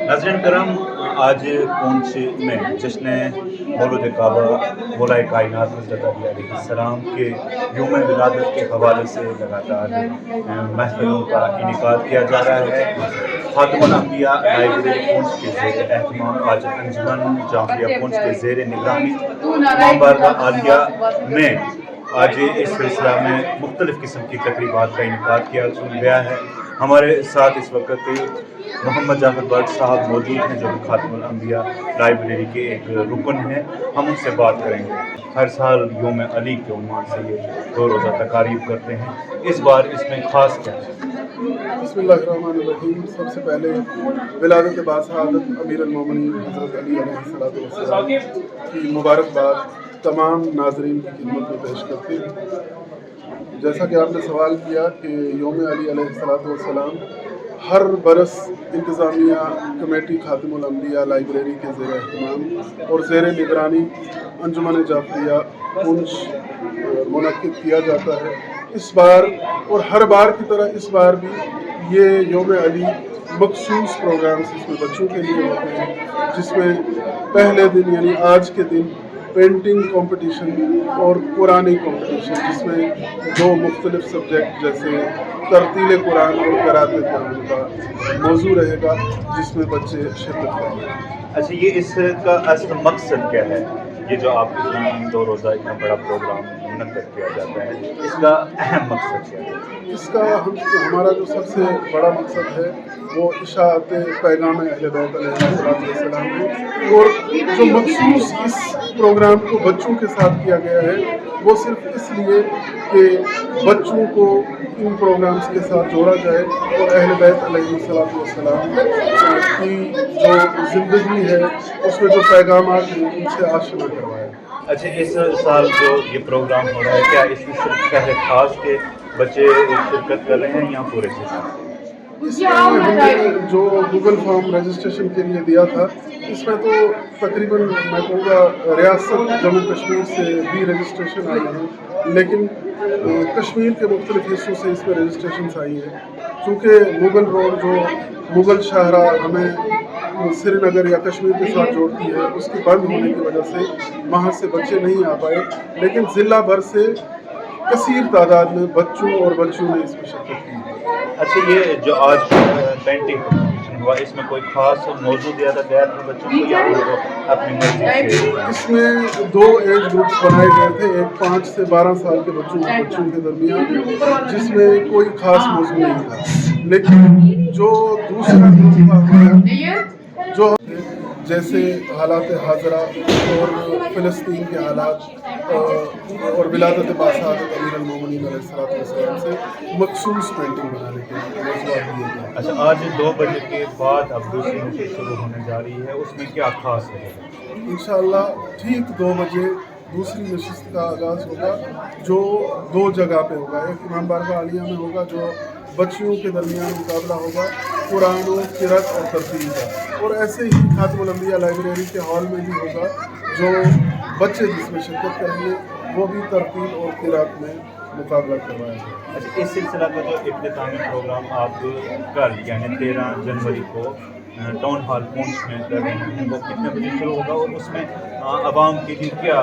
नाज़रीन करम, आज पूंछ में जश्न मौलूद काबा मौला कायनात हज़रत अली अलैहिस्सलाम के यौम विलादत के हवाले से लगातार महफ़िलों का इनेकाद किया जा रहा है। खातमुल अंबिया लाइब्रेरी पूंछ के ज़ेर एहतमाम आज अंजुमन जामिया पूंछ के ज़ेर निगरानी इमाम बारगाह आलिया में आज इस सिलसिला में मुख्तलिफ़ किस्म की तकरीबात का इनेकाद किया गया है। हमारे साथ इस वक्त मोहम्मद जाफर बट साहब मौजूद हैं, जो खातमुल अंबिया लाइब्रेरी के एक रुकन हैं। हम उनसे बात करेंगे। हर साल यौम अली के उन्वान से ये 2 रोज़ा तकारीब करते हैं, इस बार इसमें ख़ास क्या है? बिस्मिल्लाहिर्रहमानिर्रहीम। सबसे पहले विलादत बासआदत अमीरुल मोमिनीन हज़रत अली अलैहिस्सलाम की मुबारकबाद तमाम नाज़रीन की खिदमत में पेश करते हैं। जैसा कि आपने सवाल किया कि यौम अली अलैहिस्सलाम हर बरस इंतज़ामिया कमेटी खातमुल अंबिया लाइब्रेरी के ज़ेर एहतमाम और ज़ेर निगरानी अंजुमन जाफरिया पूंछ मुनक्किद किया जाता है। इस बार और हर बार की तरह इस बार भी ये यौम अली मखसूस प्रोग्राम्स इसमें बच्चों के लिए होते हैं, जिसमें पहले दिन यानी आज के दिन पेंटिंग कंपटीशन और कुरानी कंपटीशन, जिसमें 2 मुख्तलिफ सब्जेक्ट जैसे तरतील कुरान और क़राअत कुरान का मौजू रहेगा, जिसमें बच्चे शिरकत करेंगे। अच्छा, ये इसका असल मकसद क्या है? ये जो आप इतना 2 रोज़ा इतना बड़ा प्रोग्राम मुनक्किद किया जाता है, इसका अहम मकसद क्या है? इसका हमारा जो सबसे बड़ा मकसद है वो इशाअत पैगाम अहले बैत अलैहिस्सलाम है, और जो मखसूस इस प्रोग्राम को बच्चों के साथ किया गया है वो सिर्फ इसलिए कि बच्चों को इन प्रोग्राम्स के साथ जोड़ा जाए और अहले बैत अलैहिस्सलाम की जो ज़िंदगी है उसमें जो पैगामात हैं उनसे आशना करवाएं। अच्छा, इस साल जो ये प्रोग्राम हो रहा है, क्या इसमें सिर्फ क्या है ख़ास के बच्चे शिरकत कर रहे हैं या पूरे से? इसमें हमने जो गूगल फॉर्म रजिस्ट्रेशन के लिए दिया था, इसमें तो तकरीबन मैं कहूँगा रियासत जम्मू कश्मीर से भी रजिस्ट्रेशन आई है, लेकिन कश्मीर के मुख्तलिफ हिस्सों से इसमें रजिस्ट्रेशन आई है। चूँकि मुगल रोड जो मुगल शाहरा हमें श्रीनगर या कश्मीर के साथ जोड़ती है, उसकी बंद होने की वजह से वहाँ से बच्चे नहीं आ पाए, लेकिन ज़िला भर से कसीर तादाद में बच्चों और बच्चियों ने इसमें शिरकत की। अच्छा, ये जो आज पेंटिंग कॉम्पिटिशन हुआ, इसमें कोई खास मौजू दिया गया था बच्चों को या उनको अपनी मर्जी से? इसमें 2 एज ग्रुप्स बनाए गए थे, एक 5 से 12 साल के बच्चों के दरमियान, जिसमें कोई खास मौजू नहीं था। लेकिन जो दूसरा ग्रुप था हमारा, जो जैसे हालात हाज़रा और फ़लस्तीन के हालात और विलादत बासआदत अमीरुल मोमिनीन अलैहिस्सलाम से मखसूस पेंटिंग बनाने के मौज़ूआत दिए गए। अच्छा, आज 2 बजे के बाद अब दूसरी नशिस्त शुरू होने जा रही है, उसमें क्या खास है? इंशाअल्लाह ठीक 2 बजे दूसरी नशिस्त का आगाज़ होगा, जो 2 जगह पे होगा। एक इमाम बारगाह आलिया में होगा, जो बच्चियों के दरमियान मुकाबला होगा कुरान और क़िराअत और तरतील का, और ऐसे ही खातमुल अंबिया लाइब्रेरी के हॉल में भी होगा, जो बच्चे जिसमें शिरकत करेंगे वो भी तरतील और क़िराअत में मुकाबला करवाएंगे। अच्छा, इस सिलसिला का जो इख्तितामी प्रोग्राम आप कल यानी 13 जनवरी को टाउन हॉल पूंछ में कर रहे हैं, वो कितने बजे शुरू होगा और उसमें आवाम के लिए क्या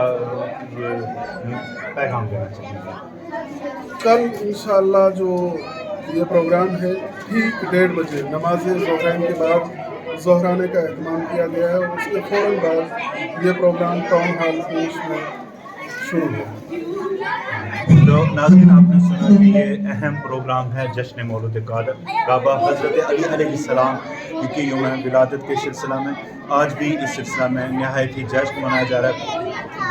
पैगाम देना चाहिए? कल इंशाअल्लाह जो ये प्रोग्राम है ठीक 1:30 बजे नमाज ज़ोहरैन के बाद ज़ोहराने का एहतमाम किया गया है, और उसके फ़ौरन बाद ये प्रोग्राम टाउन हॉल पूंछ में शुरू होगा। तो नाज़रीन, आपने सुना कि ये अहम प्रोग्राम है जश्न मौलूद काबा हज़रत अली अलैहिस्सलाम की यौम विलादत के सिलसिला में। आज भी इस सिलसिला में नहायत ही जश्न मनाया जा रहा है।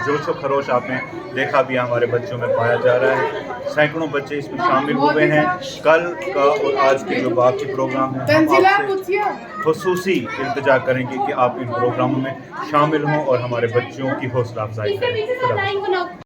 जोश व खरोश आपने देखा भी हमारे बच्चों में पाया जा रहा है। सैकड़ों बच्चे इसमें शामिल हुए हैं। कल का और आज के जो बाकी प्रोग्राम हैं, हम आपसे ख़ुसूसी इल्तिजा करेंगे कि आप इन प्रोग्रामों में शामिल हों और हमारे बच्चों की हौसला अफजाई करें।